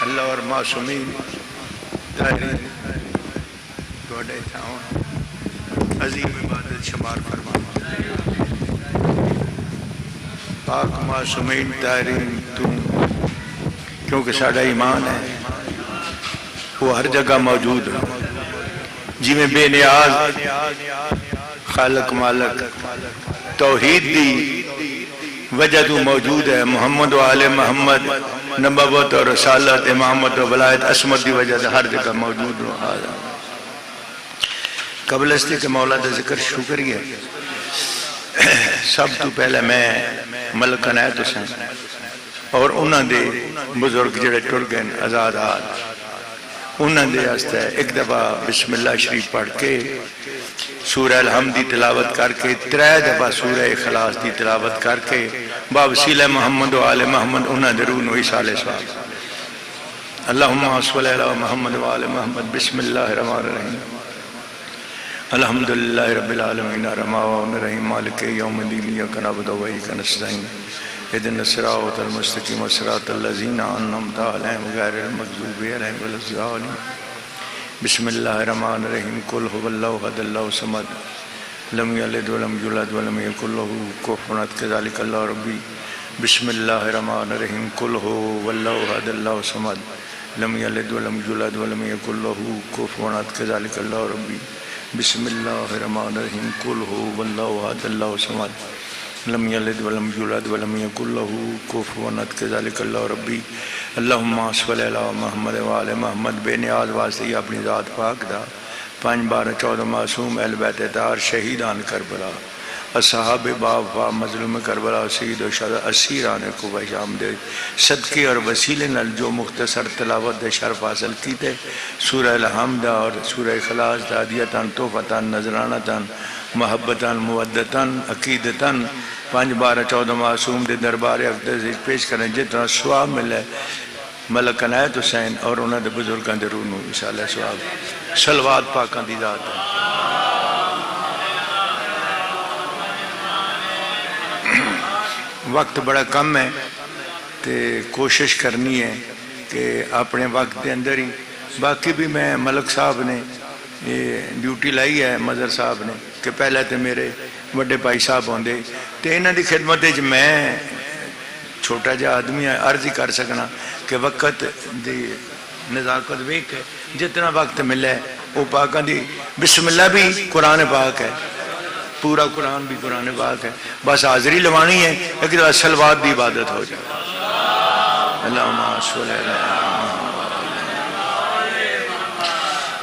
اللہ اور معصومین طاہرین توڑے تھاؤں عظیم عبادت شمار فرما پاک معصومین طاہرین تو کیونکہ ساڑھا ایمان ہے وہ ہر جگہ موجود ہے جی میں بے نیاز خالق مالک توحید دی وجہ تو موجود ہے محمد و آل محمد نبوت و رسالت امامت و ولایت عصمت دی وجہ سے ہر جگہ موجود ہو قبل اس کے مولا دا ذکر شروع کریے سب تو پہلے میں ملک عنایت حسین اور انہاں دے بزرگ جڑے ٹر گئے آزاد انہاں دے آستے ایک دفعہ بسم اللہ شریف پڑھ کے سورہ الحمد دی تلاوت کر کے 3 دفعہ سورہ اخلاص دی تلاوت کر کے بوسیلہ محمد و آل محمد انہاں درون و ایصال ثواب اللہم صلی علی محمد و آل محمد بسم اللہ الرحمن الرحیم الحمدللہ رب العالمین الرحمن الرحیم مالک یوم الدین ایاک نعبد و ایاک نستعین اهدنا الصراط المستقیم صراط الذین انعمت علیہم غیر المغضوب علیہم ولا الضالین بسم اللہ الرحمن الرحیم قل هو اللہ احد اللہ الصمد لم یلد ولم یولد ولم یکن له کفوا احد کذالک اللہ ربی بسم اللہ الرحمن الرحیم قل هو اللہ احد اللہ الصمد لم یلد ولم یولد ولم یکن له کفوا احد کذالک اللہ ربی بسم اللہ الرحمن الرحیم قل هو اللہ احد اللہ الصمد لم یلد ولم یولد ولم یکن له کفوا احد کذالک اللہ ربی اللہم صلی علی محمد و آل محمد بے نیاز واسطے اپنی ذات پاک دا 5 12 14 معصوم اہل بیت اطہار شہیدان کربلا اصحاب باب مظلوم کربلا سید و شہداء اسیران کوفہ شام دے صدقے اور وسیلے نال جو مختصر تلاوت دے شرف حاصل کیتے سورہ الحمد اور سورہ اخلاص دادیتاً توفتاً نذرانتاً محبتاً مودتاً عقیدتاً 5 12 14 معصوم دے دربار اقدس پیش کریں جتنا ثواب ملے ملک عنایت حسین اور انہوں دے بزرگاں دے روح نو انشاءاللہ ثواب صلوات پاکاں دی ذات ہے وقت بڑا کم ہے تے کوشش کرنی ہے کہ اپنے وقت دے اندر ہی باقی بھی میں ملک صاحب نے ڈیوٹی لائی ہے مظہر صاحب نے کہ پہلے تے میرے بڑے بھائی صاحب ہوندے تے انہاں دی خدمت وچ میں چھوٹا جا آدمی عرض ہی کر سکنا کہ وقت دی نزاکت ویک ہے جتنا وقت ملے وہ پاکاں دی بسم اللہ بھی قرآن پاک ہے پورا قرآن بھی قرآن پاک ہے بس حاضری لوانی ہے لیکن صلوات دی عبادت ہو جائے اللہم صلی اللہ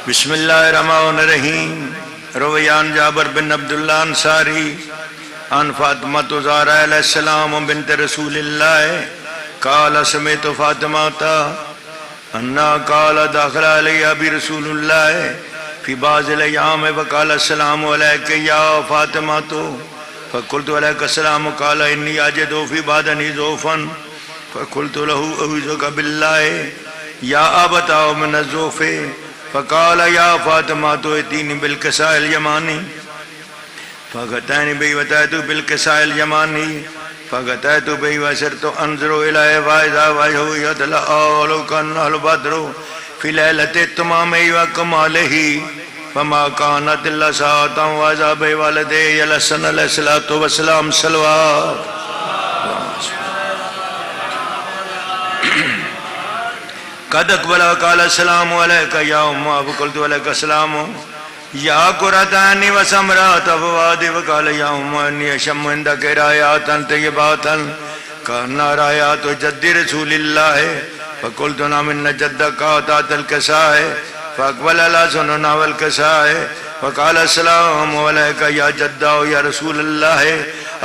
بسم اللہ الرحمن الرحیم رویان جابر بن عبداللہ انصاری عن فاطمہ زہرا علیہ السلام بنت رسول اللہ قال سمعت فاطمہ انہا قال داخل علیہ برسول اللہ فی بعض الایام وقال السلام علیکہ یا فاطمہ فقلت علیکہ السلام قال انی اجد فی بعدنی ضعفا فقلت له اعوذک باللہ یا ابتع من الضعف فقال یا فاطمہ اتینی بالکساء الیمانی فغتانی بی وطایت بالکساء الیمانی فغتایت بی وسرت انظر الیہ وائزہ وجہو یدلع لو کان البدر فی لیلت تمامی وکمالہی فما کانت اللہ ساعتا وائزہ بی والدے یلسن علیہ السلام صلوات قد اقبل وقال السلام علیکہ یا امہ فقلت علیکہ السلام یا قرآتانی و سمرات فوادی وقال یا امہ انی اشم اندک رایاتا طیباتا کارنا رایات جد رسول اللہ فقلت نامن جدک آتات الکسائے فاقبل اللہ سننا والکسائے وقال السلام علیکہ یا جدہ یا رسول اللہ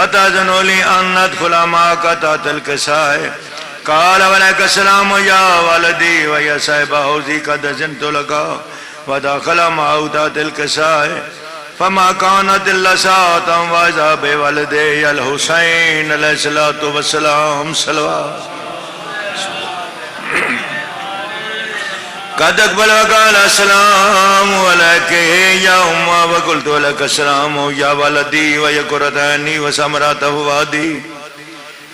اتازنو لی ان ندخل معاک آتات الکسائے قال وعلیکہ السلام یا والدی و یا صاحبہ حوزی قد زنت لکا وداخل معاوتات الکسائے فما کانت اللہ ساعتا وائزہ بے والدی الحسین علیہ السلام صلوات قد اقبل وقال السلام علیکہ یا امہ وقلت علیکہ السلام یا والدی و یا قرآتانی و سمرات فوادی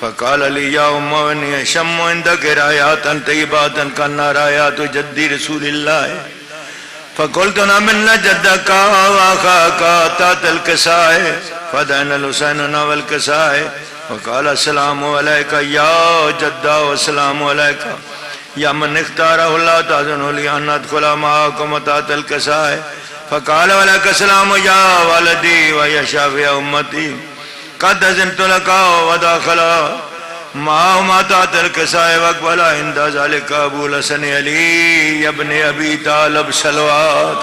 فقال لي يا أم إني أشم عندك رايات طيبات كأنها رايات جد رسول الله. فقلت نعم إن جدك وأخاك تحت الكساء فدعنا الحسين والكساء. وقال السلام عليك يا جدا والسلام عليك يا من اختاره الله تأذن لي أن أدخل معكم تحت الكساء. فقال ولك السلام يا ولدي ويا شافع أمتي قد أذنت لك ودخل معهما تحت الكساء واقبل عند ذلك أبو الحسن علي ابن أبي طالب صلوات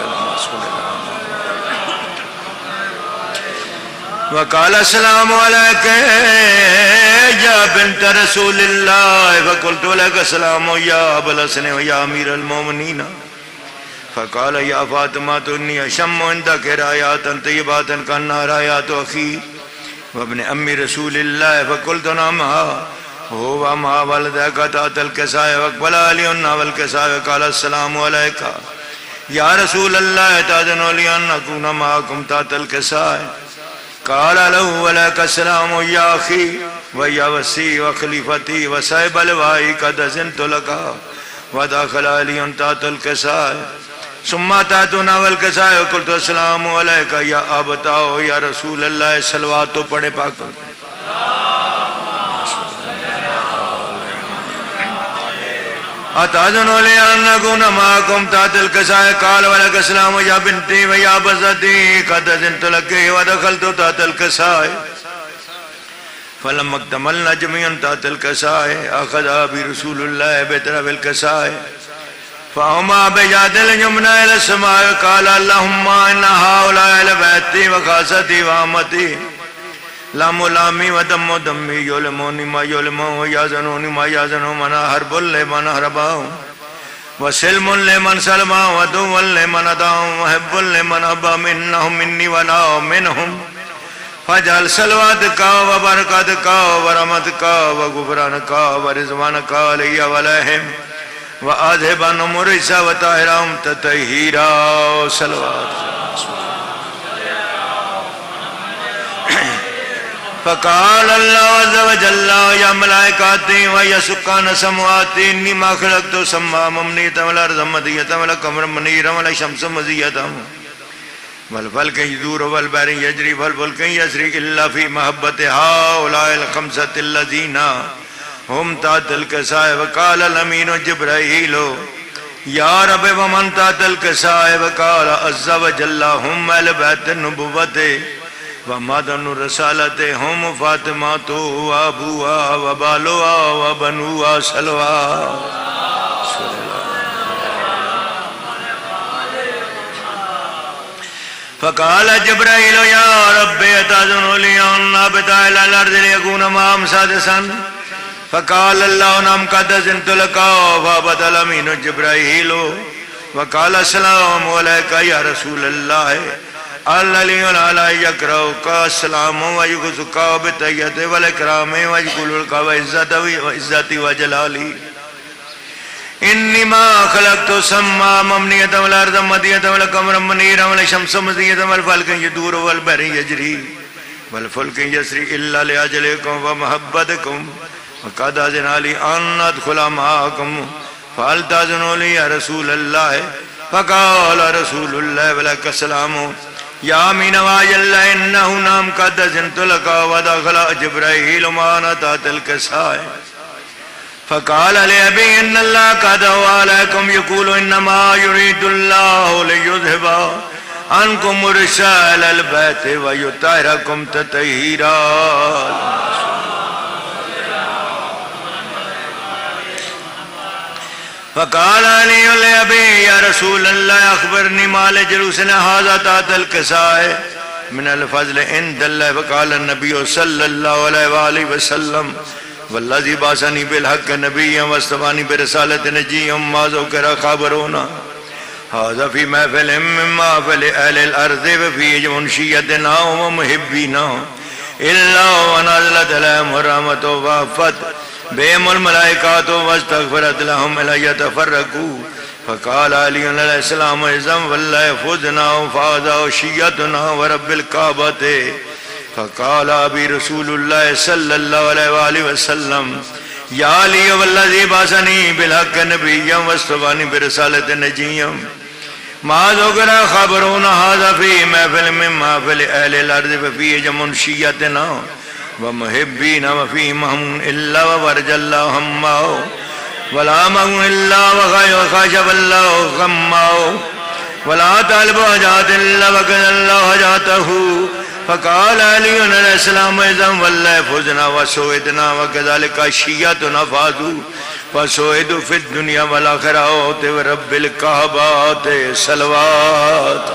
وقال السلام عليك يا بنت رسول الله. فقلت لك السلام يا أبا الحسن ويا أمير المؤمنين. فقال يا فاطمة إني أشم عندك رايات طيبات كأنها رايات أخي وابن أم رسول الله. فقلت نعم هو ما ولدك تحت الكساء واقبل علي والكساء. قال السلام عليك يا رسول الله تأذن لي أن أكون معكم تحت الكساء. قال له ولك السلام يا أخي ويا وسي وخليفتي وصاحب اللواء قد أذنت لك. ودخل علي تحت الكساء ثم أتيتنا والكساء وقلت السلام عليك يا أبتاه يا رسول الله. صلوات تو پڑھے پاک پر. أتأذن لي أن أكون معكم تحت الكساء. قال ولك السلام يا بنتي ويا بزتي قد أذنت لك. ودخلت تحت الكساء فلما اكتملنا جميعا تحت الكساء أخذ أبي رسول الله بطرف الكساء فهما بيد اليمنى إلى السماء. قال اللهم إن هؤلاء لبيتي وخاصتي وعامتي لام لامي ودم دمي يلموني ما يلمون ويحزنوني ما يحزنون. من حرب لمن حربهم وسلم لمن سلم ودو لمن أداهم وحب لمن أبى منهم مني وأنا منهم. فاجعل صلواتك وبركاتك ورحمتك وغفرانك ورضوانك علي وعليهم وأذهب عنهم الرجس وطهرهم تطهيرا. صلوات. فقال الله عز وجل يا ملائكتي ويا سكان سماواتي إني ما خلقت السماء ممنية والأرض مدية ولا قمر منيرا ولا شمس مزية والفلك يدور والبحر يجري والفلك يسري إلا في محبة هؤلاء الخمسة الذين هم تحت الكساء. وقال الأمين جبرائيل يا رب ومن تحت الكساء. وقال عز وجل هم أهل بيت النبوة ومعدن الرسالة هم فاطمة وأبوها وبالها وبنوها. صلوات. فقال جبرائيل يا رب أتأذن لي أن أبتع إلى الأرض ليكون معهم سادسا. فقال الله نعم قد أذنت لك. فأبت الأمين جبرائيل وقال السلام عليك يا رسول الله. الذي لا يقرأك السلام ويغزك بالتحية والإكرام ويقول لك وعزتي وجلالي إني ما خلقت السماء ممنية والأرض مدية والقمر منيرا والشمس مزية والفلك يدور والبحر يجري والفلك يسري إلا لأجلكم ومحبتكم. وقد أذن لي أن أدخل معكم فهل تأذنوا لي يا رسول الله. فقال رسول الله ولك السلام يا أمين وأجل إنه نعم قد أذنت لك. ودخل جبرائيل معنا تحت الكساء فقال لأبي إن الله قد عليكم يقول إنما يريد الله ليذهب عنكم الرجس أهل البيت ويطهركم تطهيرا. فقال علي لأبي يا رسول الله أخبرني ما لجلوسنا هذا تحت الكساء من الفضل عند الله. فقال النبي صلى الله عليه وآله وسلم والذي بعثني بالحق نبيا واصطفاني برسالة نجيا ما ذكر خبرنا هذا في محفل من محافل أهل الأرض وفي منشيتنا ومحبينا إلا ونزلت لهم رحمة ووافت بهم الملائكات واستغفرت لهم إلا يتفرقوا. فقال علي عليه السلام إذن والله فوزنا وفاز شيئتنا ورب الكعبة. فقال ابی رسول اللہ صلی اللہ علیہ وآلہ وسلم یا علی والذی بعثنی بالحق نبیا واصطفانی برسالۃ نجیا ما ذکر خبرون ھذا فی محفل من محافل اہل الارض ففی جمع شیعتنا ومحبین وفی مہم الا وورج اللہ ہما ولا مہم الا وخاشف اللہ غما ولا طالب حاجات الا وقضى الله حاجاته فقال علي علیہ السلام اذا والله فزنا وسعدنا وكذلك شيعتنا فازوا فسعدوا في الدنيا والاخره ورب الكعبات صلوات.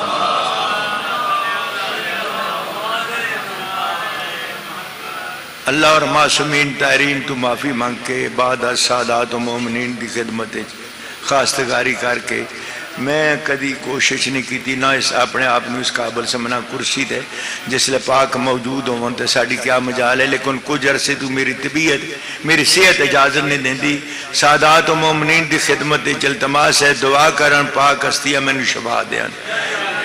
اللہ اور معصومین طاہرین تو معافی مانگ کے بعد سادات و مومنین کی خدمت خواستگاری کر کے میں کدی کوشش نہیں کی تھی نہ اس اپنے آپ نے اس قابل سمنا کرسی تے جس لئے پاک موجود ہوں تے ساڑی کیا مجال ہے لیکن کچھ عرصے تو میری طبیعت میری صحت اجازت نہیں دیں دی سادات و مومنین دی خدمت جلتماس ہے دعا کرن پاک ہستیاں میں نے شبہ دیاں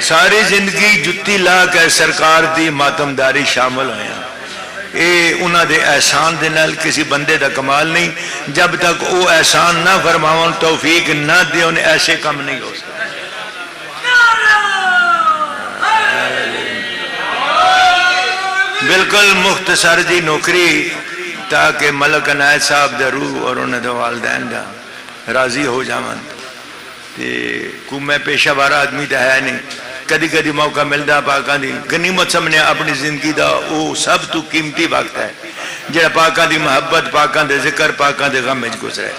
ساری زندگی جتی لا کر سرکار دی ماتمداری شامل ہویا اے انہاں دے احسان دے نال کسی بندے دا کمال نہیں جب تک او احسان نہ فرماون توفیق نہ دے انہیں ایسے کم نہیں ہو سکتا. بالکل مختصر جی نوکری تاکہ ملک عنایت صاحب دا روح اور انہیں دا والدین دا راضی ہو جاون تے کو میں پیشہ بارا آدمی دا ہے نہیں کدی کدی موقع ملتا پاکاں دی غنیمت سمجھنے اپنی زندگی دا او سب تو قیمتی وقت ہے جڑا پاکاں دی محبت پاکاں دے ذکر پاکاں دے غم وچ گزرے.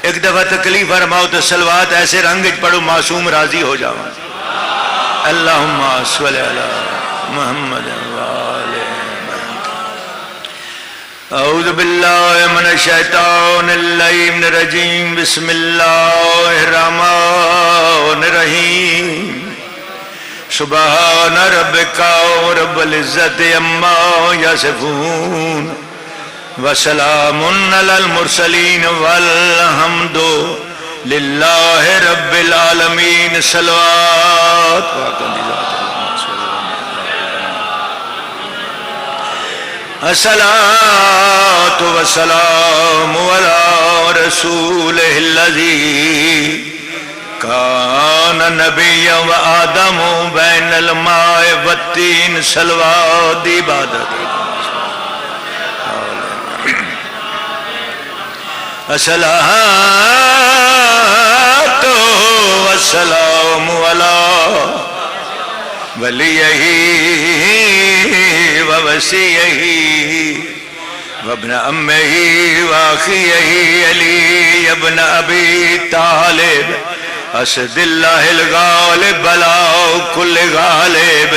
ایک دفعہ تکلیف فرماؤ تو صلوات ایسے رنگ وچ پڑھو معصوم راضی ہو جاواں. اللہم صلی علی محمد وآلہ اعوذ باللہ من الشیطان اللعین الرجیم بسم اللہ الرحمن الرحیم سبحان ربک رب العزت عما یصفون وسلام علی المرسلین والحمد للہ رب العالمین. صلوات الصلاۃ والسلام علی رسولہ الذی کان نبی و آدم بین الماء والتین. صلوات عبادت الصلاۃ والسلام علی ولیہ ووصیہ وابن امہ واخیہ علی ابن ابی طالب اسد اللہ الغالب بلا کل غالب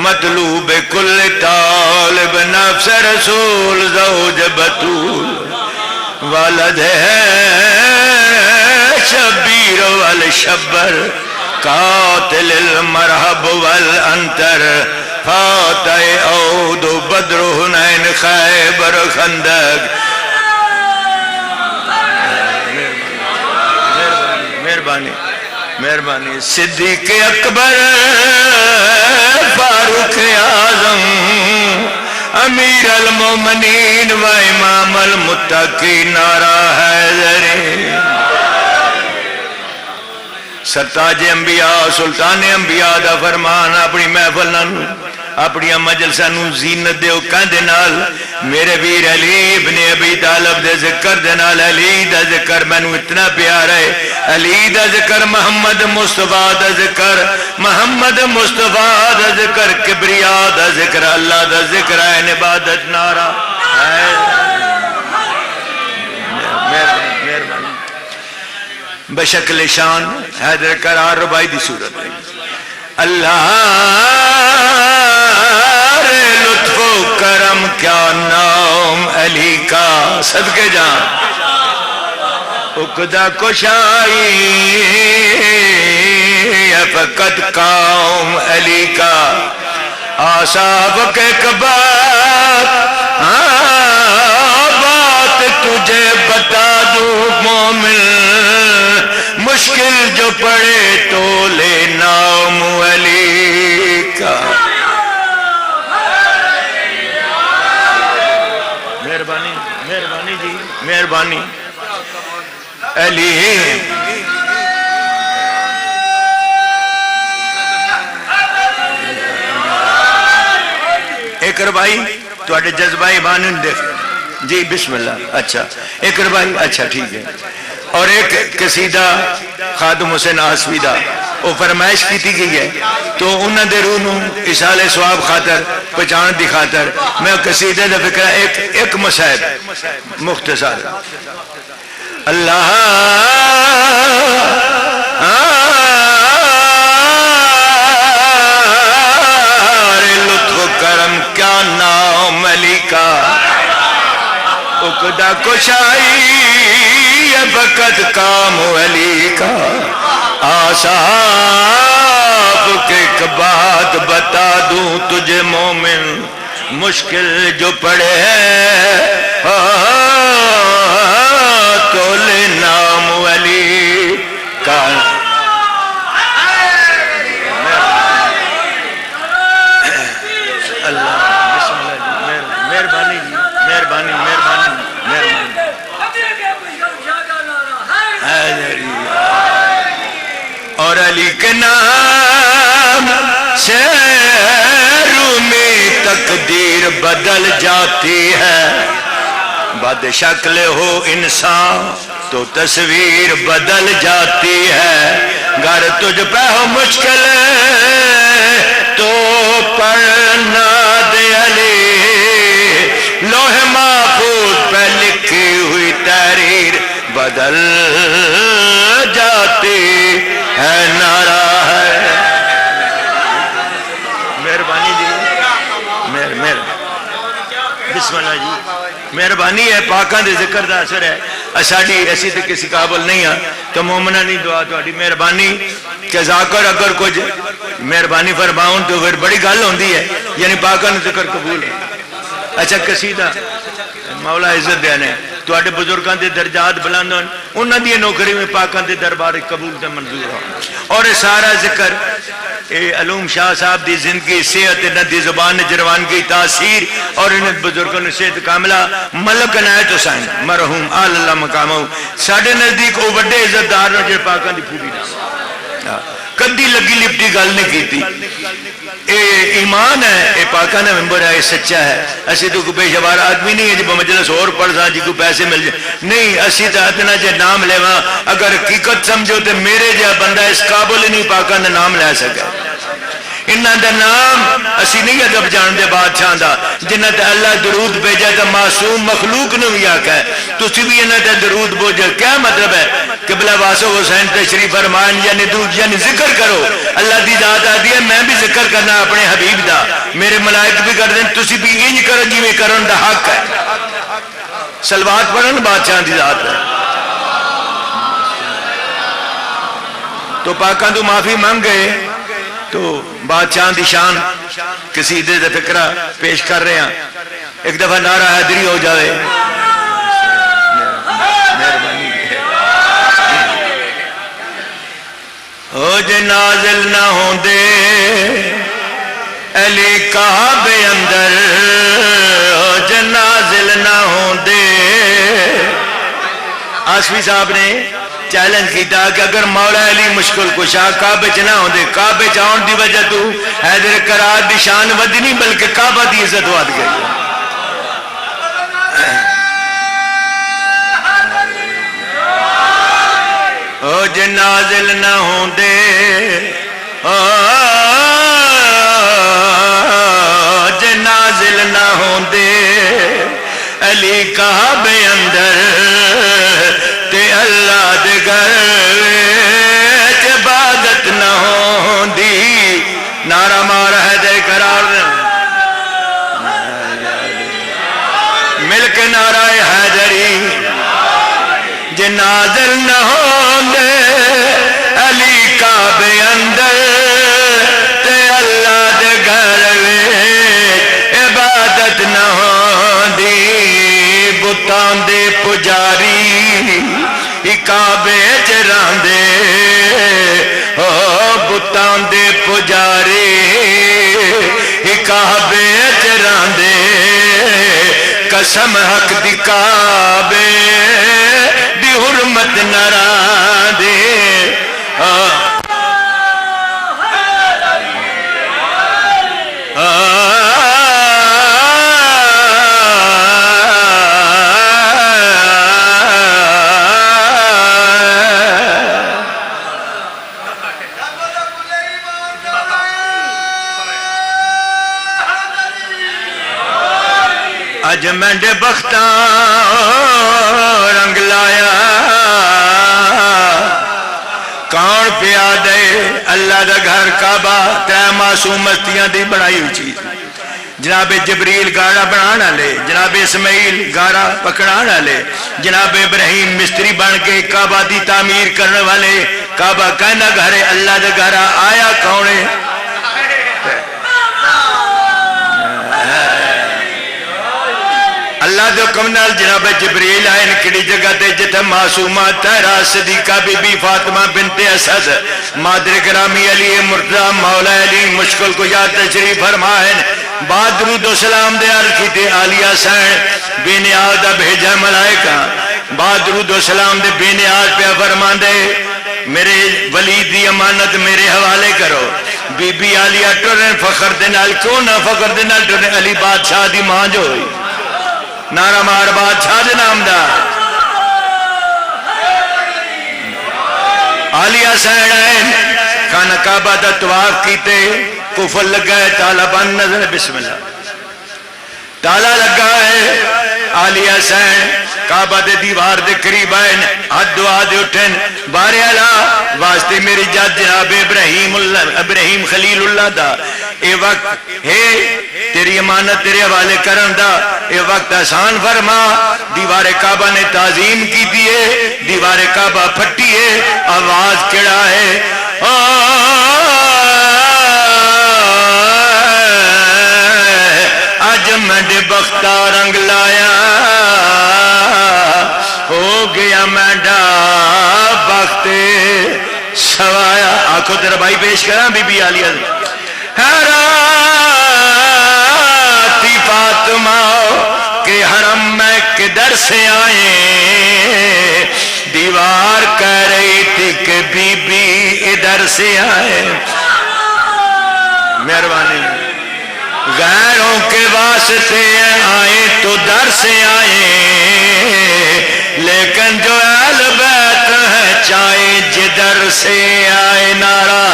مطلوب کل طالب نفس رسول زوج بطول والد شبیر والشبر قاتل المرحب والانتر فاتح عود بدر حنین خیبر خندق. مہربانی صدیق اکبر فاروق اعظم امیر المومنین و امام المتقین نعرہ حیدری سرتاج انبیاء سلطان انبیاء دا فرمان اپنی محفل نانو اپنی مجلسہ نو زینت دے کہندے نال میرے ویر علی ابن ابی طالب دے ذکر دے نال علی دا ذکر میں نو اتنا پیارا ہے علی دا ذکر محمد مصطفیٰ دا ذکر محمد مصطفیٰ دا ذکر کبریاء دا ذکر اللہ دا ذکر ہے عبادت نعرہ بشکل شان حیدر قرار ربائی دی صورت ہے. اللہ لطف و کرم کیا نام علی کا صدقے جان عقدہ کشائی فقط قوم علی کا آصاب کے کباب بات تجھے بتا دوں مومن مشکل جو پڑے تو لے نام علی کا. مہربانی جی مہربانی علی ایک ربائی تواڈے جذبہ ایمان دیکھ جی بسم اللہ اچھا ایک ربائی اچھا ٹھیک ہے اور ایک قصیدہ خادم حسین آسوی دا وہ فرمائش کی تھی گئی ہے تو انہاں دے روح نوں اصال ثواب خاطر پہچان دی خاطر میں قصیدے دا فکرہ ایک مصائب مختصر اللہ لطف کرم کیا نام علی کا اقدا کشائی فقط کام علی کا آصاف کے ایک بات بتا دوں تجھے مومن مشکل جو پڑے تو لے نام علی کا اللہ بسم اللہ مہربانی مہربانی مہربانی اور علی کے نام سے رومی تقدیر بدل جاتی ہے بد شکل ہو انسان تو تصویر بدل جاتی ہے گر تجھ پہ ہو مشکل تو پڑھنا دے علی لوح محفوظ پہ لکھی ہوئی تحریر بدل جاتی ہے نعرہ ہے مہربانی جی بسم اللہ جی مہربانی ہے پاکاں دے ذکر دا اثر ہے اساڑی ایسی تے کسی قابل نہیں ہے تو مومنہ نہیں دعا تھوڑی مہربانی کہ ذاکر اگر کچھ مہربانی فرماؤں تو پھر بڑی گل ہوندی ہے یعنی پاکاں دے ذکر قبول ہے اچھا قصیدہ مولا عزت دینے تو آٹے بزرگاں دے درجات بلند ہوں انہاں دی نوکری میں پاکاں دے دربار قبول تے منظور ہوں اور سارا ذکر علوم شاہ صاحب دی زندگی صحت انہاں دی زبان جروان کی تاثیر اور انہاں بزرگوں نے صحت کاملہ ملک عنایت حسین مرحوم آل اللہ مقامہ ساڑھے نزدیک او بڑے عزت دار نے جو پاکاں دی پوری نام کدی لگی لپٹی گل نہیں کی تھی اے ایمان ہے اے پاکانہ ممبر ہے اے سچا ہے ایسی تو کوئی پیشوار آدمی نہیں ہے جب مجلس اور پڑھ سا جی کو پیسے مل جائے نہیں ایسی تو اتنا جے نام لے وہاں اگر حقیقت سمجھو تو میرے جا بندہ اس قابل نہیں پاکانہ نام لے سکے انہاں دا نام اسی نہیں ادب جان دے بادشاہ دا جنہاں تے اللہ درود بھیجا تا معصوم مخلوق نے بھی آکا ہے تو اسی بھی انہاں تے درود بھیجا کیا مطلب ہے قبلہ واسو حسین تشریف فرمان یعنی ذکر کرو اللہ دی ذات آتی ہے میں بھی ذکر کرنا اپنے حبیب دا میرے ملائک بھی کر دیں تسی بھی انج کرو جی میں کرن دا حق ہے سلوات پڑھن بادشاہ دی ذات ہے تو پاکاں تو معافی مانگ گئے تو بادشاہ دی شان کسی دے فکرہ پیش کر رہے ہیں ایک دفعہ نعرہ حیدری ہو جاوے او جے نازل نہ ہوں دے علی کعبے اندر او جے نازل نہ ہوں دے آسوی صاحب نے چیلنج کیتا کہ اگر مولا علی مشکل کشا کعبے چ نہ ہوں دے کعبے چ آن دی وجہ تو حیدر قرار دی شان ودی نہیں بلکہ کعبہ دی عزت ود گئی او جے نازل نہ ہوں دے جے نازل نہ ہوں دے علی کعبے اندر تے اللہ دے گھر عبادت نہ ہوں دی نعرہ مارا ہے دے قرار مل کے نعرہ حیدری جے نازل نہ ہوں دے علی کعبے اندر تے اللہ دے گھر عبادت نہ ہوں دی بتان دے پجاری کعبے چران دے بتان دے پجاری کعبے چران دے قسم حق دی کعبے دی حرمت نران دے اج مینڈے بختاں رنگ لایا کون پیا دے اللہ دا گھر کعبہ تے معصوم مستیاں دی بنائی ہوئی چیز جناب جبریل گاڑا بنانا لے جناب اسماعیل گاڑا پکڑانا لے جناب ابراہیم مستری بن کے کعبہ دی تعمیر کرنے والے کعبہ کہنا گھر اللہ دا گھر آیا کونے اللہ دے حکم نال جناب جبریل آئے کڑی جگہ تے جتھے معصومہ تہرا صدیقہ بی بی فاطمہ بنت اسد مادر گرامی علی مرتضی مولا علی مشکل کو یاد تشریف فرمائیں بعد درود و سلام دے عرض کی تے عالیہ سین بے نیاز دا بھیجا ملائکہ بعد درود و سلام دے بے نیاز پہ فرمان دے میرے ولید دی امانت میرے حوالے کرو بی بی عالیہ ٹرن فخر دے نال کیوں نہ فخر دے نال ٹرن علی بادشاہ دی ماں جو ہوئی نعرہ مار بادشاہ دے نام دا عالیہ سین خانہ کعبہ دا طواف کیتے کفل لگائے تالا بند نظر بسم اللہ تالا لگائے عالیہ سین کعبہ دے دیوار دے قریب آئے ہاتھ دعا دے اٹھن بارے اللہ واسطے میری جات جناب ابراہیم خلیل اللہ دا اے وقت ہے تیری امانت تیرے حوالے کرن دا اے وقت آسان فرما دیوار کعبہ نے تعظیم کی دیئے دیوار کعبہ پھٹی ہے آواز کڑا ہے آج مڈ بختہ رنگ لایا ہو گیا مڈا بخت سوایا آنکھوں تیرا بھائی پیش کرا بی بی عالیہ حیراتی فاطمہ کے حرم میں کدھر سے آئے دیوار کہہ رہی تھی کہ بی بی ادھر سے آئے مہربانی غیروں کے واسطے آئے تو در سے آئے لیکن جو اہل بیت ہے چاہے جدر سے آئے نعرہ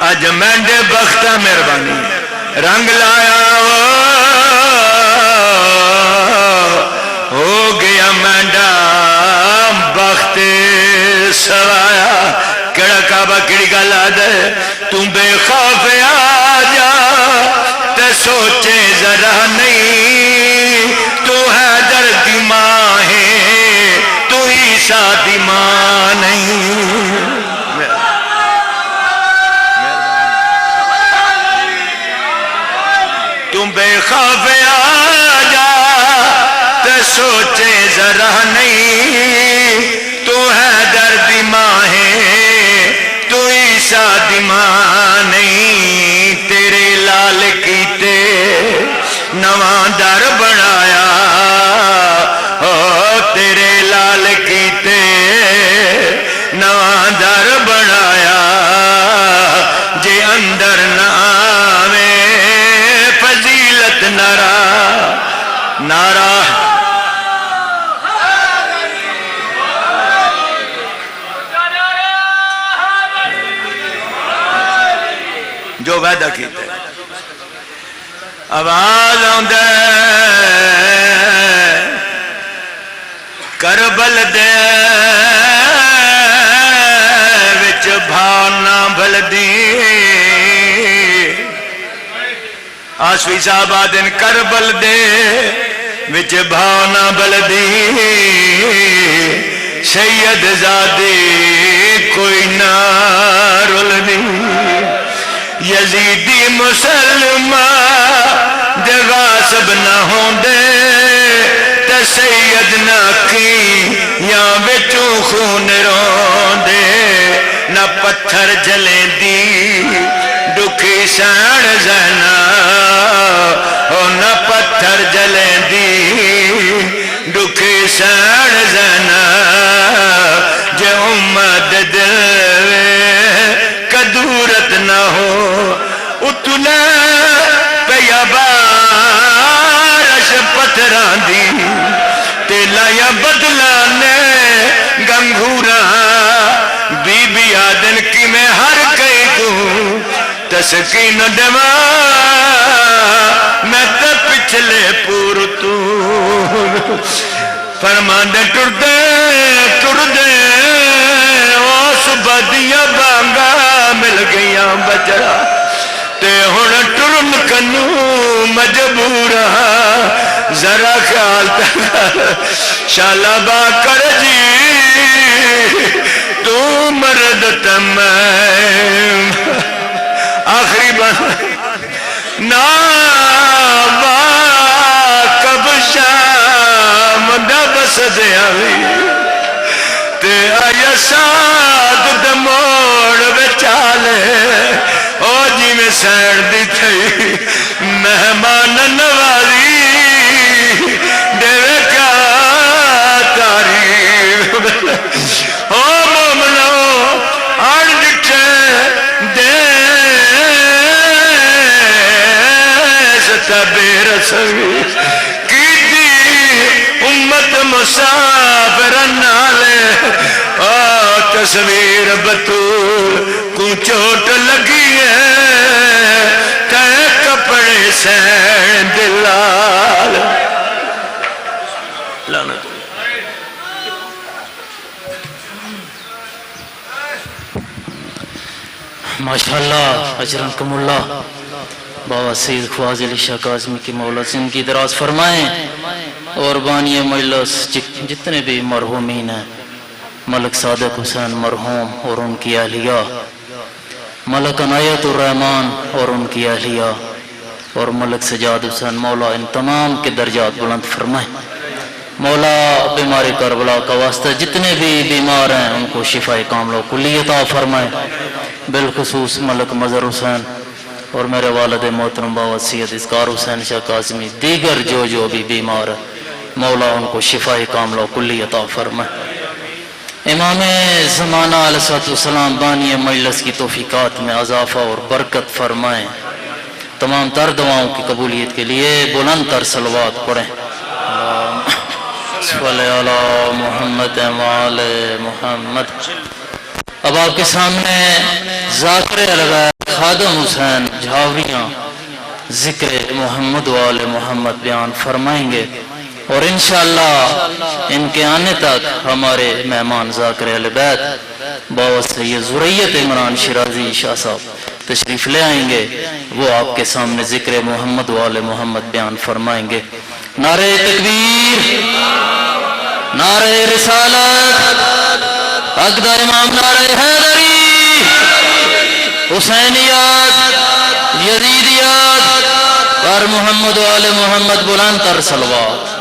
اج مینڈے بختہ مہربانی رنگ لایا ہو گیا مینڈا بخت سوایا کڑا کعبہ کڑی گل آدھے تم بے خوف آ جا تے سوچے ذرا نہیں تو حیدر دی ماں ہے تو عیسیٰ دی ماں نہیں تم بے خوف آ جا تے سوچے ذرا نہیں تو حیدر دی ماں ہے تو عیسیٰ دی ماں نہیں تیرے لال کیتے نواں در بنایا تیرے لال کیتے نواں در بنایا جے اندر نہ آوے فضیلت نرا نعرہ جو وعدہ کیتے آواز آندے کربل دے وچ بھانا بلدی آسوی صاحب آدن کربل دے وچ بھانا بلدی سید زادی کوئی نہ رلدی یزیدی مسلمان دے غاصب نہ ہوں دے تے سید نہ کی یا بچوں خون رون دے نہ پتھر جلیں دی دکھی سان زہنا او نہ پتھر جلیں دی دکھی سان زنا جے امت دل کدورت نہ ہو اتنا پیا بارش پتھران دی تیلا یا بدلانے گنگھورا بی بی آدن کی میں ہر کئی دوں تسکین دما میں تا پچھلے پور تو فرمان دے ٹر دے او صبح دیا بانگا مل گیاں بچڑا تے ہون ٹرن کنو مجبورا ذرا خیال تک شالا با کر جی تو مرد تمام آخری بان نا با کب شام دا بس دیا تے آیا ساتھ دموڑ بچالے او جی میں سیر دی تھی مہمان نوازی دیوے کیا تاریخ او مومنو آن جٹھے دے ستا بے رسوی کی دی امت مسافر نالے او تصویر بطول کو چوٹ لگی ہے تے کپڑے سین دلال لعنت ماشاءاللہ اجرکم اللہ بابا سید خواجہ علی شاہ کاظمی کی مولا زندگی دراز فرمائیں اور بانی مجلس جتنے بھی مرحومین ہیں ملک صادق حسین مرحوم اور ان کی اہلیہ ملک عنایت الرحمن اور ان کی اہلیہ اور ملک سجاد حسین مولا ان تمام کے درجات بلند فرمائیں مولا بیماری کربلا کا واسطہ جتنے بھی بیمار ہیں ان کو شفا کاملہ کلی عطا فرمائیں بالخصوص ملک مظہر حسین اور میرے والد محترم بابا سید اذکار حسین شاہ کاظمی دیگر جو بھی بیمار ہیں مولا ان کو شفا کاملہ کلی عطا فرمائیں امام زمانہ علیہ السلام بانی مجلس کی توفیقات میں اضافہ اور برکت فرمائیں تمام تر دعاؤں کی قبولیت کے لیے بلند تر صلوات پڑھیں صلی اللہ محمد وآل محمد اب آپ کے سامنے ذاکر الغیب خادم حسین جھاوریاں ذکر محمد وآل محمد بیان فرمائیں گے اور انشاءاللہ ان کے آنے تک ہمارے مہمان ذاکر اہل بیت بابا سید زریت عمران شیرازی شاہ صاحب تشریف لے آئیں گے وہ آپ کے سامنے ذکر محمد وآل محمد بیان فرمائیں گے نعرہ تکبیر نعرہ رسالت اقدر امام نعرہ حیدری حسینیات یزیدیات اور محمد وآل محمد بلند تر صلوات